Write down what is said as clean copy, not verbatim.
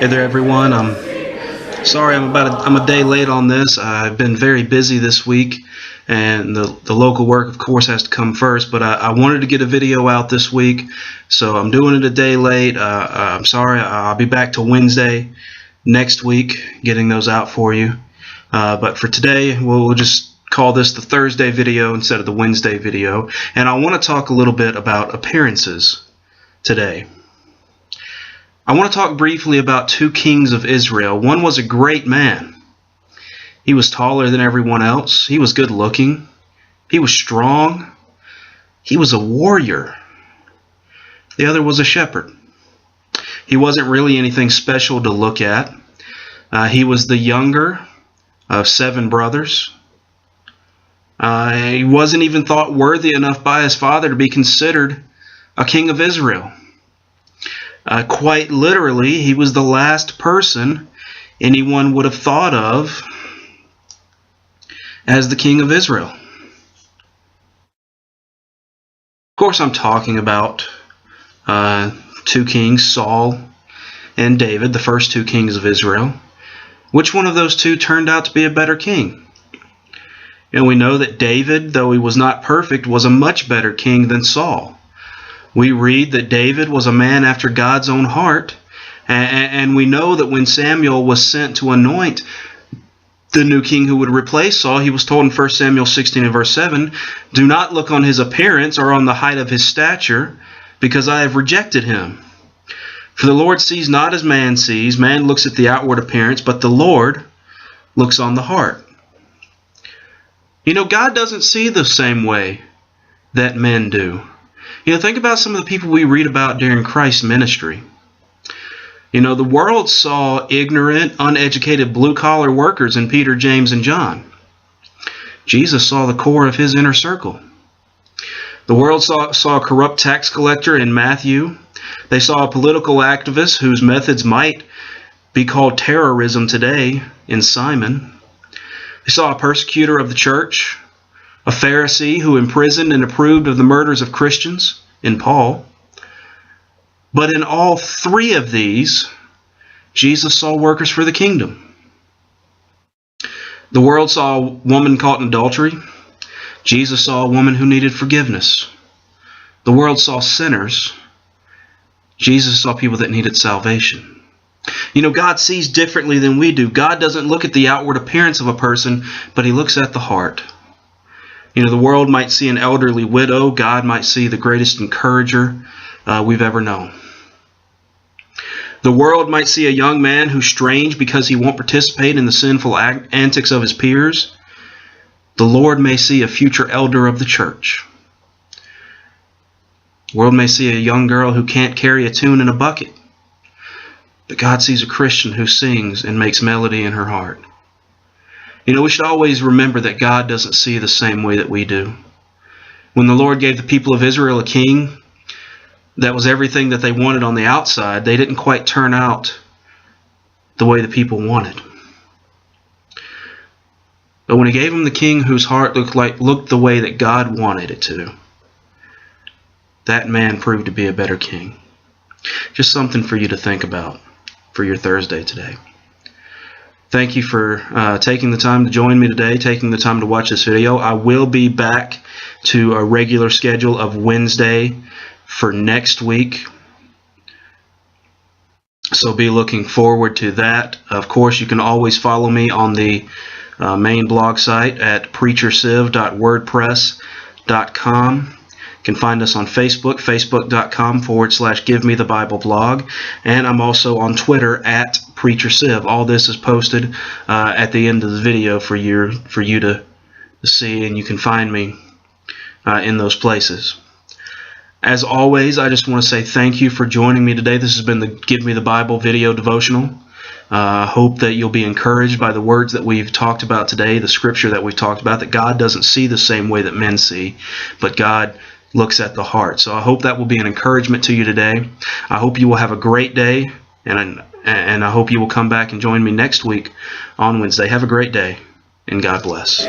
Hey there, everyone. I'm sorry I'm a day late on this. I've been very busy this week, and the local work, of course, has to come first. But I wanted to get a video out this week, so I'm doing it a day late. I'm sorry. I'll be back to Wednesday next week, getting those out for you. But for today, we'll just call this the Thursday video instead of the Wednesday video. And I want to talk a little bit about appearances today. I want to talk briefly about two kings of Israel. One was a great man. He was taller than everyone else. He was good looking. He was strong. He was a warrior. The other was a shepherd. He wasn't really anything special to look at. He was the younger of 7 brothers. He wasn't even thought worthy enough by his father to be considered a king of Israel. Quite literally, he was the last person anyone would have thought of as the king of Israel. Of course, I'm talking about two kings, Saul and David, the first 2 kings of Israel. Which one of those 2 turned out to be a better king? And we know that David, though he was not perfect, was a much better king than Saul. We read that David was a man after God's own heart, and we know that when Samuel was sent to anoint the new king who would replace Saul, he was told in 1 Samuel 16 and verse 7, "Do not look on his appearance or on the height of his stature, because I have rejected him. For the Lord sees not as man sees. Man looks at the outward appearance, but the Lord looks on the heart." You know, God doesn't see the same way that men do. You know, think about some of the people we read about during Christ's ministry. You know, the world saw ignorant, uneducated, blue-collar workers in Peter, James, and John. Jesus saw the core of his inner circle. The world saw a corrupt tax collector in Matthew. They saw a political activist whose methods might be called terrorism today in Simon. They saw a persecutor of the church, a Pharisee who imprisoned and approved of the murders of Christians in Paul. But in all 3 of these, Jesus saw workers for the kingdom. The world saw a woman caught in adultery. Jesus saw a woman who needed forgiveness. The world saw sinners. Jesus saw people that needed salvation. You know, God sees differently than we do. God doesn't look at the outward appearance of a person, but he looks at the heart. You know, the world might see an elderly widow. God might see the greatest encourager we've ever known. The world might see a young man who's strange because he won't participate in the sinful antics of his peers. The Lord may see a future elder of the church. The world may see a young girl who can't carry a tune in a bucket. But God sees a Christian who sings and makes melody in her heart. You know, we should always remember that God doesn't see the same way that we do. When the Lord gave the people of Israel a king that was everything that they wanted on the outside, they didn't quite turn out the way the people wanted. But when he gave them the king whose heart looked the way that God wanted it to, that man proved to be a better king. Just something for you to think about for your Thursday today. Thank you for taking the time to join me today, taking the time to watch this video. I will be back to a regular schedule of Wednesday for next week. So be looking forward to that. Of course, you can always follow me on the main blog site at preacherciv.wordpress.com. You can find us on Facebook, facebook.com/GiveMeTheBibleBlog. And I'm also on Twitter at PreacherCiv. All this is posted at the end of the video for you to see, and you can find me in those places. As always, I just want to say thank you for joining me today. This has been the Give Me the Bible video devotional. Hope that you'll be encouraged by the words that we've talked about today, the scripture that we've talked about, that God doesn't see the same way that men see, but God looks at the heart. So I hope that will be an encouragement to you today. I hope you will have a great day. And I hope you will come back and join me next week on Wednesday. Have a great day, and God bless.